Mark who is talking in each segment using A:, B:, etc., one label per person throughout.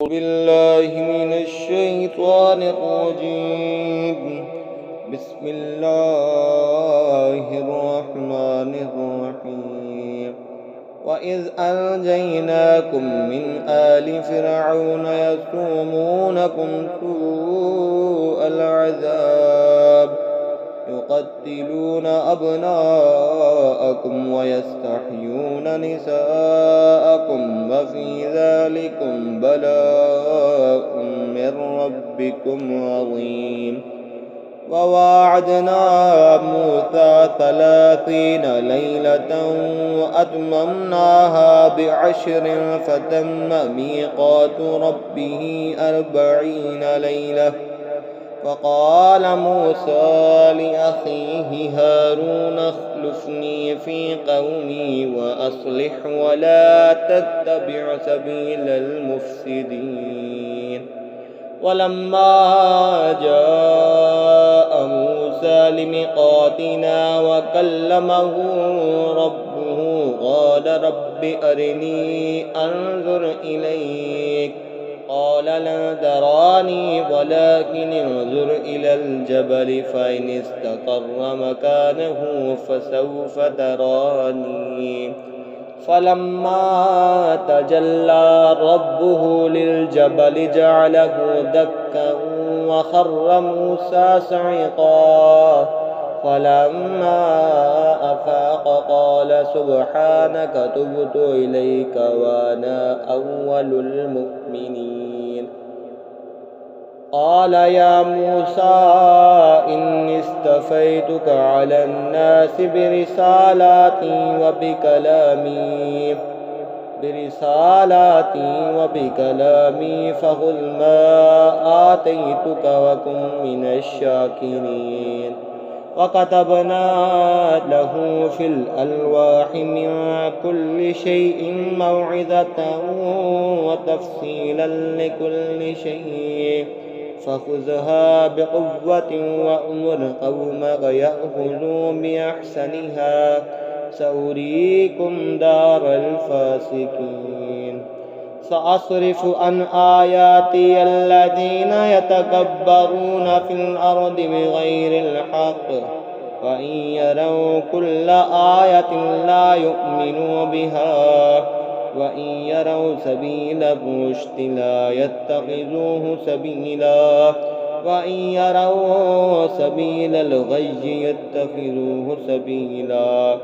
A: بالله من الشيطان الرجيم. بسم الله الرحمن الرحيم. وإذ أنجيناكم من آل فرعون يسومونكم سوء العذاب يقتلون أبناءكم ويستحيون نساءكم وفي ذلكم بلاء من ربكم عظيم. وواعدنا موسى 30 ليلة وأتممناها ب10 فتم ميقات ربه 40 ليلة. فقال موسى لأخيه هارون اخلفني في قومي وأصلح ولا تتبع سبيل المفسدين. ولما جاء موسى لميقاتنا وكلمه ربه قال رب أرني أنظر إليك قال لن تراني ولكن انظر إلى الجبل فإن استقر مكانه فسوف تراني. فلما تجلى ربه للجبل جعله دكا وخر موسى صعقا. فلما أفاق قال سبحانك تبت إليك وأنا أول المؤمنين. قال يا موسى إني اصطفيتك على الناس برسالاتي وبكلامي فخذ ما آتيتك وكن من الشاكرين. وكتبنا له في الألواح من كل شيء موعظة وتفصيلا لكل شيء فخذها بقوة وأمر قومك يأخذوا بأحسنها سأريكم دار الفاسقين. سأصرف عن آياتي الذين يتكبرون في الأرض بغير الحق وإن يروا كل آية لا يؤمنوا بها وإن يروا سبيل الرشد لا يتخذوه سبيلا وإن يروا سبيل الغي يتخذوه سبيلا.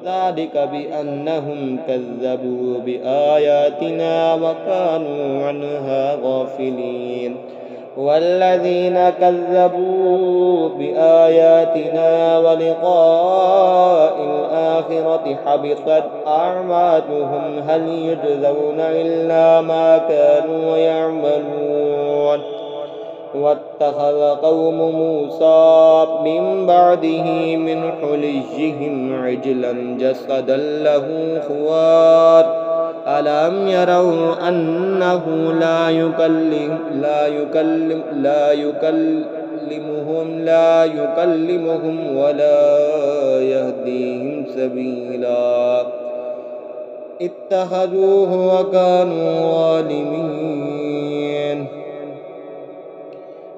A: ذلك بأنهم كذبوا بآياتنا وكانوا عنها غافلين. والذين كذبوا بآياتنا ولقاء الآخرة حبطت أعمالهم هل يجزون إلا ما كانوا يعملون. واتخذ قوم موسى من بعده من حليهم عجلا جسدا له خوار ألم يروا أنه لا يكلمهم ولا يهديهم سبيلا. اتخذوه وكانوا ظالمين.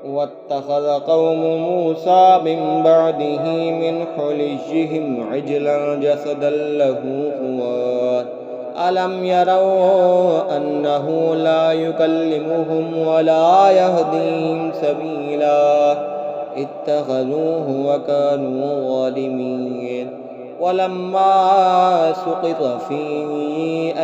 A: واتخذ قوم موسى من بعده من حليهم عجلا جسدا له خوار ألم يروا أنه لا يكلمهم ولا يهديهم سبيلا. اتخذوه وكانوا ظالمين. ولما سقط في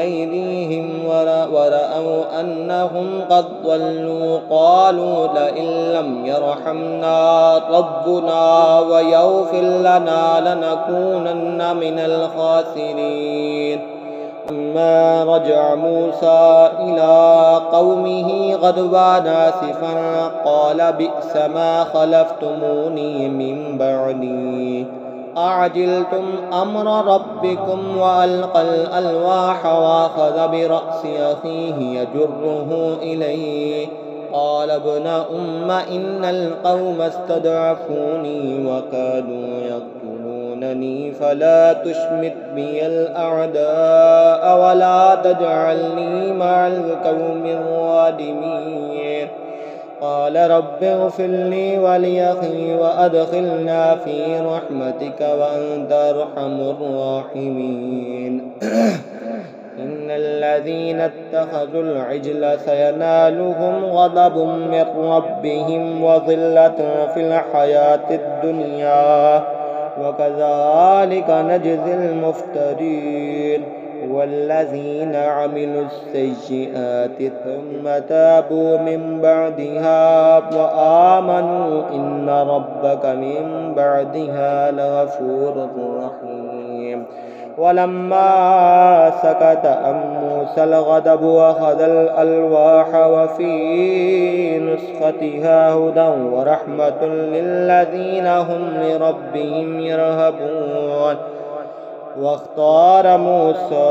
A: أيديهم ورأوا أنهم قد ضلوا قالوا لئن لم يرحمنا ربنا ويغفر لنا لنكونن من الخاسرين. لما رجع موسى إلى قومه غضبان آسفا قال بئس ما خلفتموني من بعدي أعجلتم أمر ربكم وألقى الألواح وأخذ برأس أخيه يجره إليه قال ابن أم إن القوم استضعفوني وكادوا يقتلوني تعينني فلا تشمت بي الأعداء ولا تجعلني مع القوم الظالمين. قال رب اغفر لي ولأخي وأدخلنا في رحمتك وأنت أرحم الراحمين. إن الذين اتخذوا العجل سينالهم غضب من ربهم وذلة في الحياة الدنيا وكذلك نجزي المفترين. والذين عملوا السيئات ثم تابوا من بعدها وآمنوا إن ربك من بعدها لغفور رحيم. ولما سكت عن موسى الغضب أخذ الألواح وفي نسختها هدى ورحمة للذين هم لربهم يرهبون. واختار موسى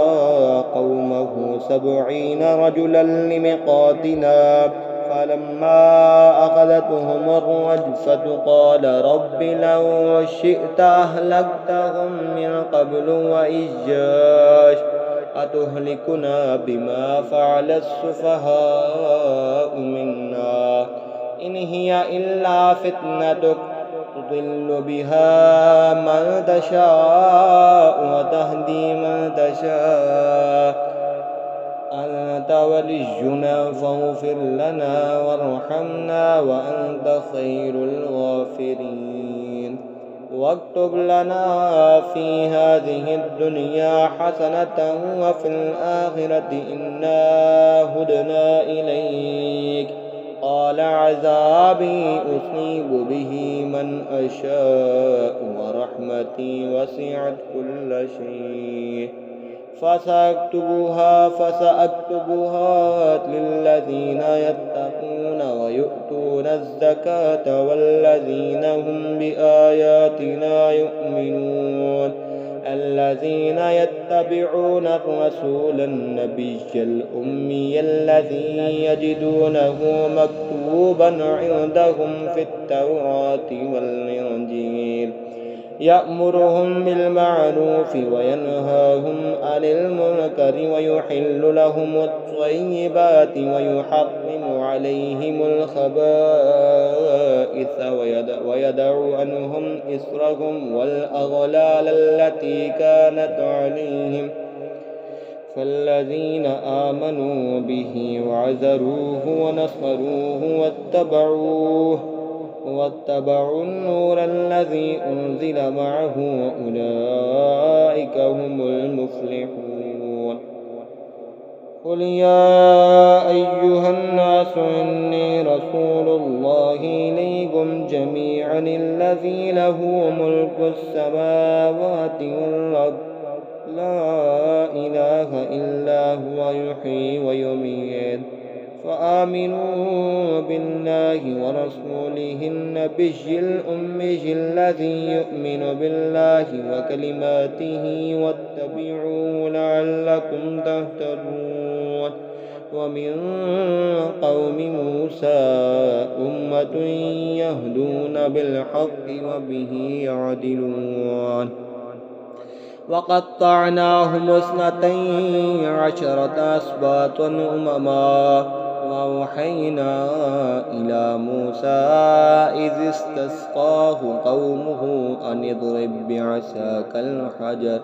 A: قومه 70 رجلا لميقاتنا فلما أخذتهم الرجفة قال رب لو شئت أهلكتهم من قبل وإياي أتهلكنا بما فعل السفهاء منا إن هي إلا فتنتك تضل بها من تشاء وتهدي من تشاء أنت ولينا فاغفر لنا وارحمنا وأنت خير الغافرين. واكتب لنا في هذه الدنيا حسنة وفي الآخرة إنا هدنا إليك. قال عذابي أصيب به من أشاء ورحمتي وسعت كل شيء فسأكتبها للذين يتقون ويؤتون الزكاة والذين هم بآياتنا يؤمنون. الذين يتبعون الرسول النبي الأمي الذي يجدونه مكتوبا عندهم في التوراة والإنجيل يأمرهم بالمعروف وينهاهم عن المنكر ويحل لهم الطيبات ويحرم عليهم الخبائث ويدع عنهم إصرهم والأغلال التي كانت عليهم. فالذين آمنوا به وعزروه ونصروه واتبعوا النور الذي أنزل معه أولئك هم المفلحون. قل يا أيها الناس إني رسول الله إليكم جميعا الذي له ملك السماوات والأرض لا إله إلا هو يحيي ويميت. فآمنوا بالله ورسوله النبي الأمي الذي يؤمن بالله وكلماته واتبعوه لعلكم تهتدون. ومن قوم موسى أمة يهدون بالحق وبه يعدلون. وقطعناهم 12 أسباطا أمما وأوحينا إلى موسى إذ استسقاه قومه أن اضرب بعصاك الحجر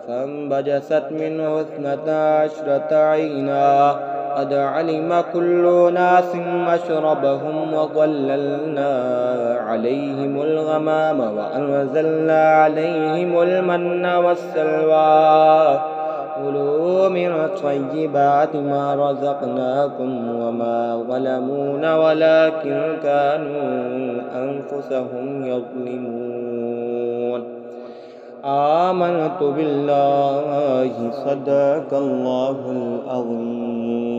A: فانبجست منه 12 عينا قد علم كل أناس مشربهم وظللنا عليهم الغمام وأنزلنا عليهم المن والسلوى كلوا من طيبات ما رزقناكم وما ظلمونا ولكن كانوا أنفسهم يظلمون. آمنت بالله صدق الله العظيم.